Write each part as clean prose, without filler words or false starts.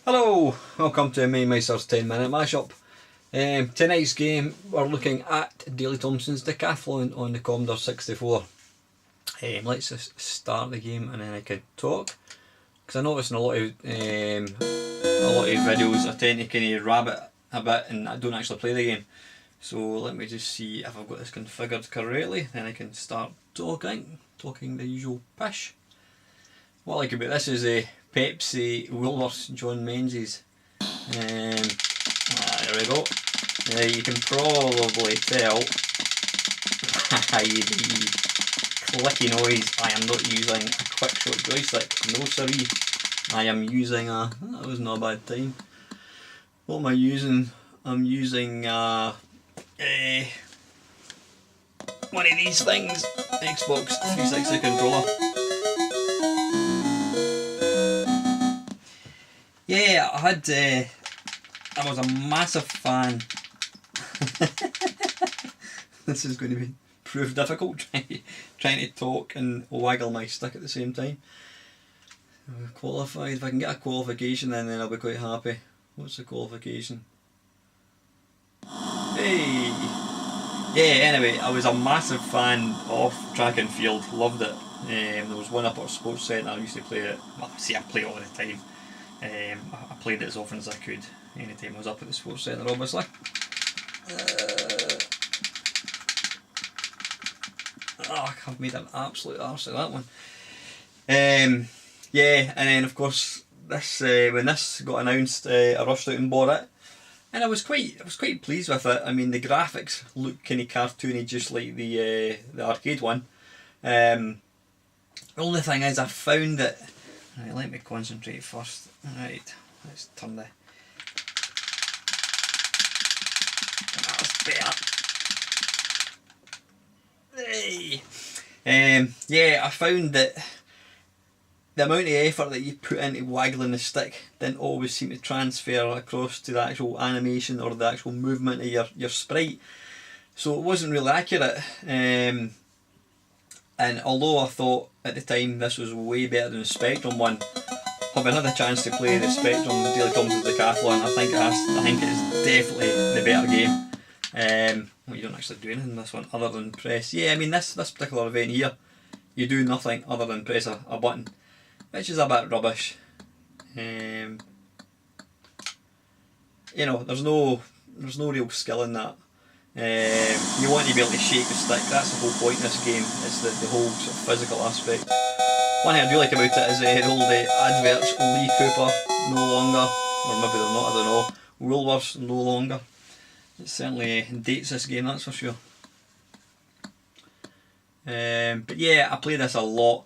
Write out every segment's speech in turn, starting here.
Hello, welcome to Mamemeister's 10-minute mashup. Tonight's game we're looking at Daley Thompson's Decathlon on the Commodore 64. Let's just start the game and then I can talk, because I notice in a lot of videos I tend to kind of rabbit a bit and I don't actually play the game. So let me just see if I've got this configured correctly, then I can start talking the usual pish. What I like about this is a Pepsi Woolworths John Menzies. There we go. You can probably tell by the clicky noise I am not using a quick shot joystick. No siree. I am using a... that was not a bad time. What am I using? I'm using one of these things. Xbox 360 controller. Yeah, I was a massive fan. This is going to be prove difficult, trying to talk and waggle my stick at the same time. I've qualified. If I can get a qualification then I'll be quite happy. What's the qualification? Hey! Yeah, anyway, I was a massive fan of track and field, loved it. There was one up at Sports Centre, I used to play it, well I play it all the time. I played it as often as I could, anytime I was up at the Sports Centre obviously. I've made an absolute arse of that one. Yeah, and then of course this when this got announced, I rushed out and bought it, and I was quite pleased with it. I mean, the graphics look kind of cartoony, just like the arcade one. The only thing is, I found that... Right, let me concentrate first. Right, let's turn the... That's better. Hey! Yeah, I found that the amount of effort that you put into waggling the stick didn't always seem to transfer across to the actual animation or the actual movement of your sprite. So it wasn't really accurate. And although I thought at the time this was way better than the Spectrum one, having had a chance to play the Spectrum Daley Thompson's Decathlon, I think it is definitely the better game. Well, you don't actually do anything in this one other than press. Yeah, I mean this particular event here, you do nothing other than press a button, which is a bit rubbish. You know, there's no real skill in that. You want to be able to shake the stick, that's the whole point in this game, it's the whole sort of physical aspect. One thing I do like about it is the old adverts, Lee Cooper no longer, or maybe they're not, I don't know, Woolworths no longer. It certainly dates this game, that's for sure. But yeah, I played this a lot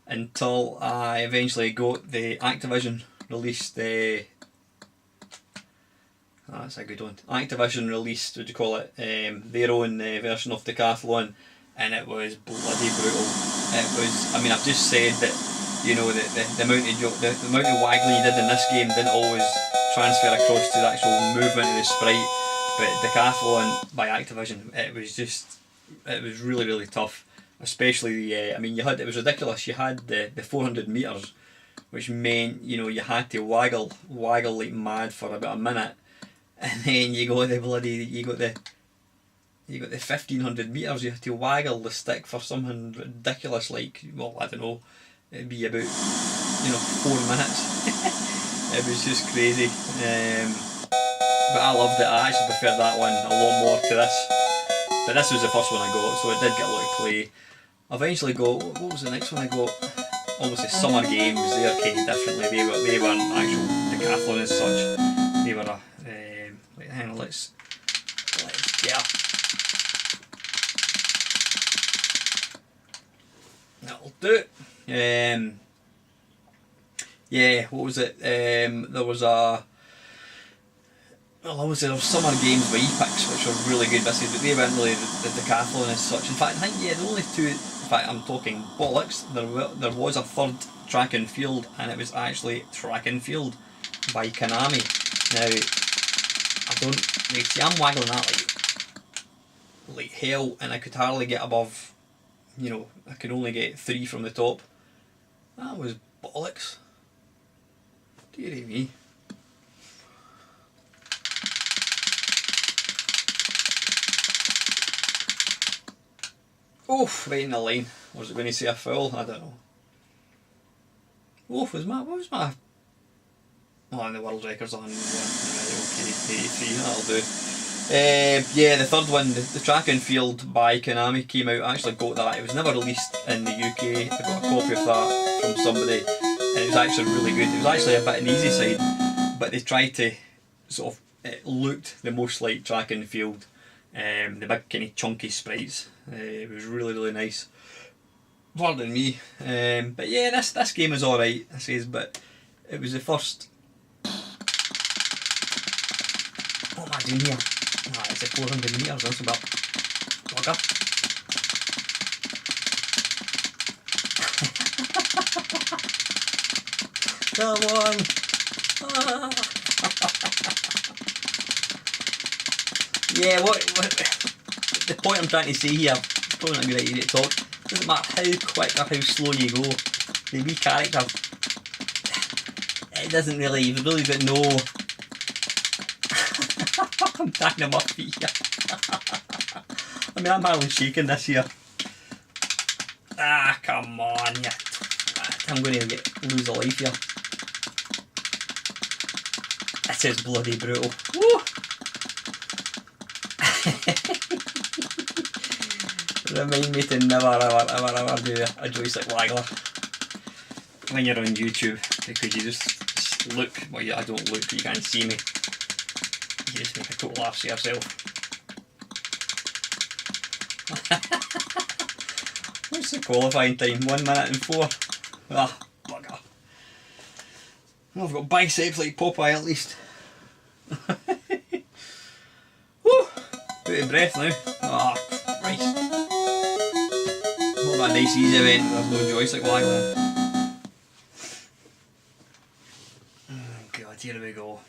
until I eventually got the Activision released that's a good one. Activision released, what do you call it, their own version of Decathlon, and it was bloody brutal. It was, I mean, I've just said that, you know, the amount of waggling you did in this game didn't always transfer across to the actual movement of the sprite, but Decathlon by Activision, it was really tough. Especially the, I mean, it was ridiculous. You had the 400 metres, which meant, you know, you had to waggle like mad for about a minute. And then you got the 1500 metres, you have to waggle the stick for something ridiculous like, well, I don't know, it'd be about, you know, 4 minutes. It was just crazy. But I loved it. I actually preferred that one a lot more to this. But this was the first one I got, so it did get a lot of play. I eventually got, what was the next one I got? Obviously Summer Games, they're kind of differently. They weren't actual Decathlon as such. They were a... wait, hang on, let's get... That'll do it. Yeah, what was it? There was a... Well, obviously there were Summer Games by Epix, which were really good buses, but they weren't really the Decathlon as such. In fact, I think, yeah, the only two... In fact, I'm talking bollocks. There was a third track and field, and it was actually Track and Field by Konami. Now, I don't... see, I'm waggling that like hell, and I could hardly get above, you know, I could only get 3 from the top. That was bollocks. Dearie me. Oof, right in the line. Was it going to say a foul? I don't know. Oof, what was my... Oh, and the world record's on. Okay, 83, that'll do. Yeah, the third one, the track and field by Konami came out. I actually got that. It was never released in the UK. I got a copy of that from somebody, and it was actually really good. It was actually a bit on the easy side, but they tried to sort of, it looked the most like track and field. The big kind of chunky sprites. It was really, really nice. Pardon me. But yeah, this game is alright, I says, but it was the first... What am I doing here? Ah, it's a 400 metres, that's about bugger. Come on! Yeah, what the point I'm trying to say here, probably not a good idea to talk, doesn't matter how quick or how slow you go, the wee character, it doesn't really, you've really got no... I'm tagging him up here. I mean, I'm hardly shaking this here. Ah, come on, yeah. I'm going to lose a life here. This is bloody brutal. Woo! Remind me to never ever do a joystick waggler when you're on YouTube, because you just look, well yeah, I don't look, you can't see me. You just make a total arse of yourself. What's the qualifying time? 1 minute and 4. Ah, bugger. Well, I've got biceps like Popeye at least. Woo! Out of breath now. Ah, Christ. Not that nice easy event, there's no joystick waggling. God, here we go.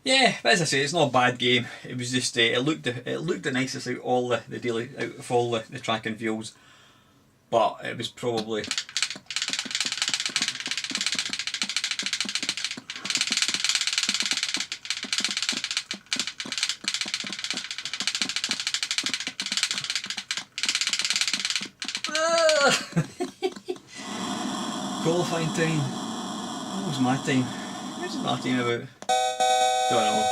Yeah, but as I say, it's not a bad game. It was just it looked the nicest out of all the daily out of all the track and fields, but it was probably qualifying time. What was my time? What's my time about? Don't know.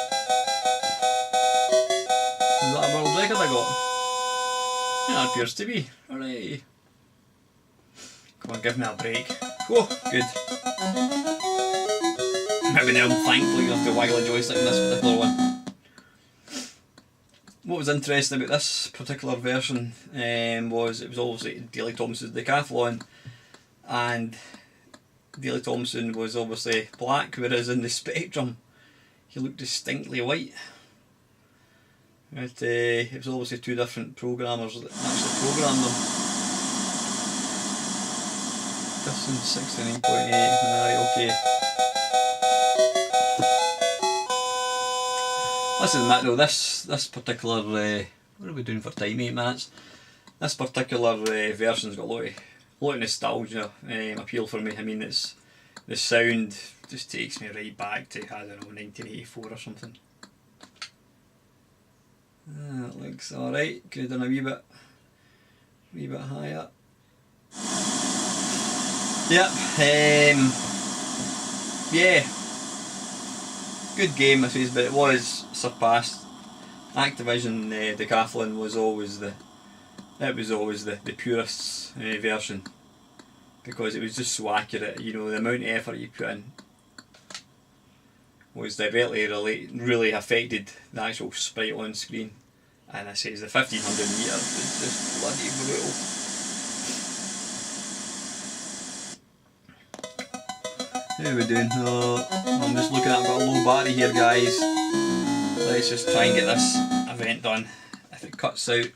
Is that a world record I got? Yeah, it appears to be. Hooray! Come on, give me a break. Oh, good. Maybe now I'm thankful you have to waggle a joystick in this particular one. What was interesting about this particular version was it was obviously Daley Thompson's Decathlon, and Daley Thompson was obviously black, whereas in the Spectrum he looked distinctly white. But, it was obviously two different programmers that actually programmed them. Distance 69.8, right, okay. Listen, Matt, though, this particular, what are we doing for time, 8 minutes? This particular version's got a lot of nostalgia appeal for me. I mean, the sound just takes me right back to, I don't know, 1984 or something. That looks alright. Could have done a wee bit higher. Yep. Yeah. Good game, I suppose, but it was surpassed. Activision Decathlon was always the purest version, because it was just so accurate. You know, the amount of effort you put in was directly really affected the actual sprite on screen. And I say the 1500 metres was just bloody brutal. How are we doing? I'm just looking at, I've got a low battery here, guys. Let's just try and get this event done. If it cuts out,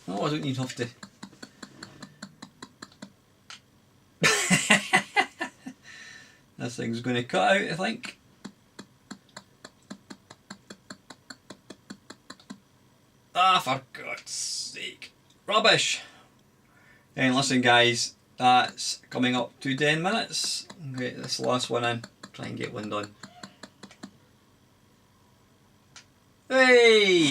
oh, I don't even have to. This thing's going to cut out, I think. Ah, for God's sake. Rubbish! And listen, guys, that's coming up to 10 minutes. Get this last one in. Try and get one done. Hey!